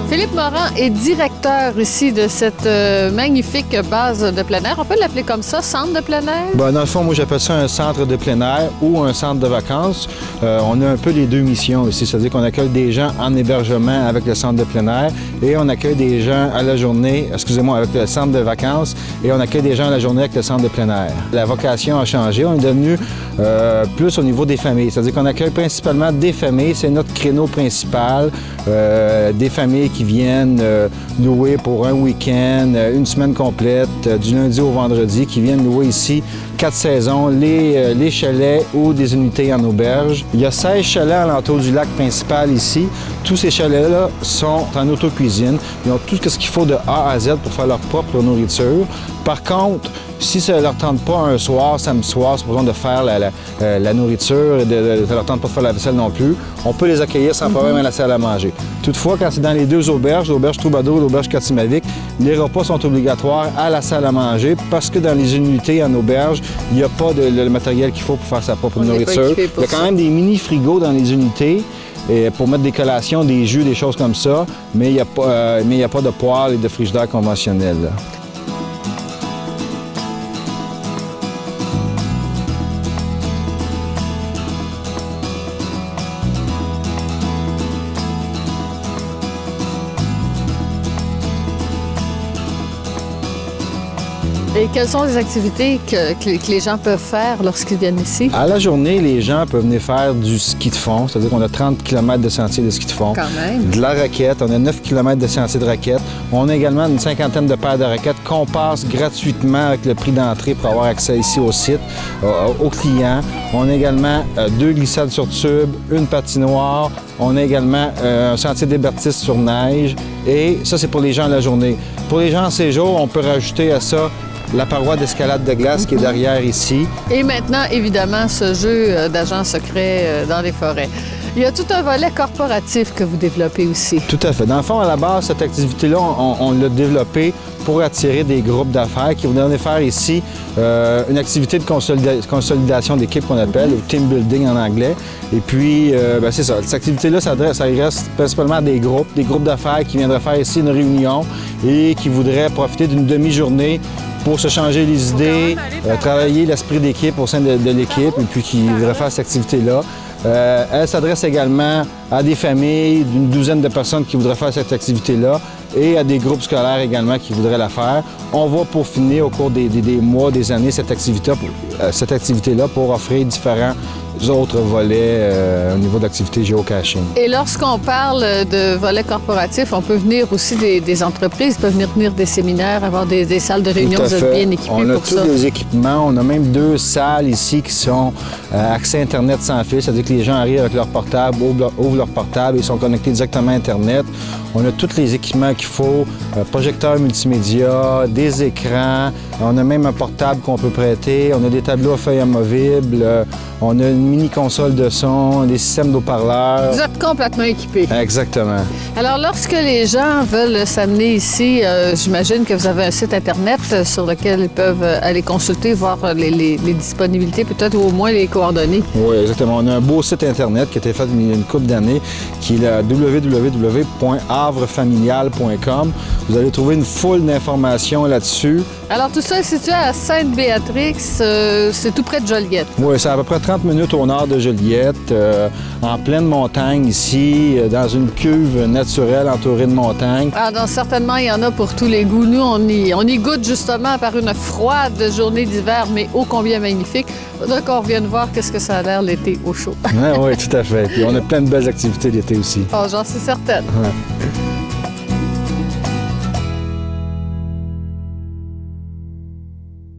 Philippe Morin est directeur ici de cette magnifique base de plein air. On peut l'appeler comme ça, centre de plein air? Bien, dans le fond, moi, j'appelle ça un centre de plein air ou un centre de vacances. On a un peu les deux missions ici, c'est-à-dire qu'on accueille des gens en hébergement avec le centre de plein air et on accueille des gens à la journée, excusez-moi, avec le centre de vacances et on accueille des gens à la journée avec le centre de plein air. La vocation a changé. On est devenu plus au niveau des familles, c'est-à-dire qu'on accueille principalement des familles. C'est notre créneau principal, des familles qui viennent louer pour un week-end, une semaine complète, du lundi au vendredi, qui viennent louer ici 4 saisons, les chalets ou des unités en auberge. Il y a 16 chalets alentour du lac principal ici. Tous ces chalets-là sont en autocuisine. Ils ont tout ce qu'il faut de A à Z pour faire leur propre nourriture. Par contre, si ça ne leur tente pas un soir, samedi soir, c'est pour besoin de faire la nourriture, ça ne leur tente pas de faire la vaisselle non plus, on peut les accueillir sans problème à la salle à manger. Toutefois, quand c'est dans les deux auberges, l'auberge Troubadour et l'auberge Katimavik, les repas sont obligatoires à la salle à manger parce que dans les unités en auberge, il n'y a pas le matériel qu'il faut pour faire sa propre nourriture. Il y a quand même des mini-frigos dans les unités pour mettre des collations, des jus, des choses comme ça, mais il n'y a pas de poêle et de frigidaire conventionnel. Là. Et quelles sont les activités que les gens peuvent faire lorsqu'ils viennent ici? À la journée, les gens peuvent venir faire du ski de fond, c'est-à-dire qu'on a 30 km de sentiers de ski de fond. Quand même. De la raquette, on a 9 km de sentiers de raquette. On a également une cinquantaine de paires de raquettes qu'on passe gratuitement avec le prix d'entrée pour avoir accès ici au site, aux clients. On a également 2 glissades sur tube, une patinoire. On a également un sentier d'hébertisme sur neige. Et ça, c'est pour les gens à la journée. Pour les gens en séjour, on peut rajouter à ça la paroi d'escalade de glace qui est derrière ici. Et maintenant, évidemment, ce jeu d'agents secrets dans les forêts. Il y a tout un volet corporatif que vous développez aussi. Tout à fait. Dans le fond, à la base, cette activité-là, on l'a développée pour attirer des groupes d'affaires qui voudraient faire ici une activité de consolidation d'équipe qu'on appelle, ou team building en anglais. Et puis, c'est ça. Cette activité-là, ça reste principalement à des groupes d'affaires qui viendraient faire ici une réunion et qui voudraient profiter d'une demi-journée pour se changer les idées, travailler l'esprit d'équipe au sein de l'équipe et puis qui voudraient faire cette activité-là. Elle s'adresse également à des familles d'une douzaine de personnes qui voudraient faire cette activité-là et à des groupes scolaires également qui voudraient la faire. On va peaufiner au cours des mois, des années cette activité-là pour offrir différents autres volets au niveau d'activité géocaching. Et lorsqu'on parle de volets corporatifs, on peut venir aussi des entreprises, peuvent venir des séminaires, avoir des salles de réunion, vous êtes bien équipés pour ça. On a tous les équipements, on a même 2 salles ici qui sont accès Internet sans fil, c'est-à-dire que les gens arrivent avec leur portable, ouvrent leur portable et ils sont connectés directement à Internet. On a tous les équipements qu'il faut, projecteurs multimédia, des écrans, on a même un portable qu'on peut prêter, on a des tableaux à feuilles amovibles, on a une mini-console de son, des systèmes d'eau-parleurs. Vous êtes complètement équipés. Exactement. Alors, lorsque les gens veulent s'amener ici, j'imagine que vous avez un site Internet sur lequel ils peuvent aller consulter, voir les disponibilités, peut-être ou au moins les coordonnées. Oui, exactement. On a un beau site Internet qui a été fait il y a une couple d'années, qui est www.havrefamilial.com. Vous allez trouver une foule d'informations là-dessus. Alors, tout ça est situé à Sainte-Béatrix, c'est tout près de Joliette. Oui, c'est à peu près 30 minutes au nord de Joliette, en pleine montagne ici, dans une cuve naturelle entourée de montagnes. Ah, donc, certainement, il y en a pour tous les goûts. Nous, on y goûte justement par une froide journée d'hiver, mais ô combien magnifique. Il faudrait qu'on revienne voir qu'est-ce que ça a l'air l'été au chaud. Oui, tout à fait. Puis on a plein de belles activités l'été aussi. Oh, j'en suis certaine. Ouais.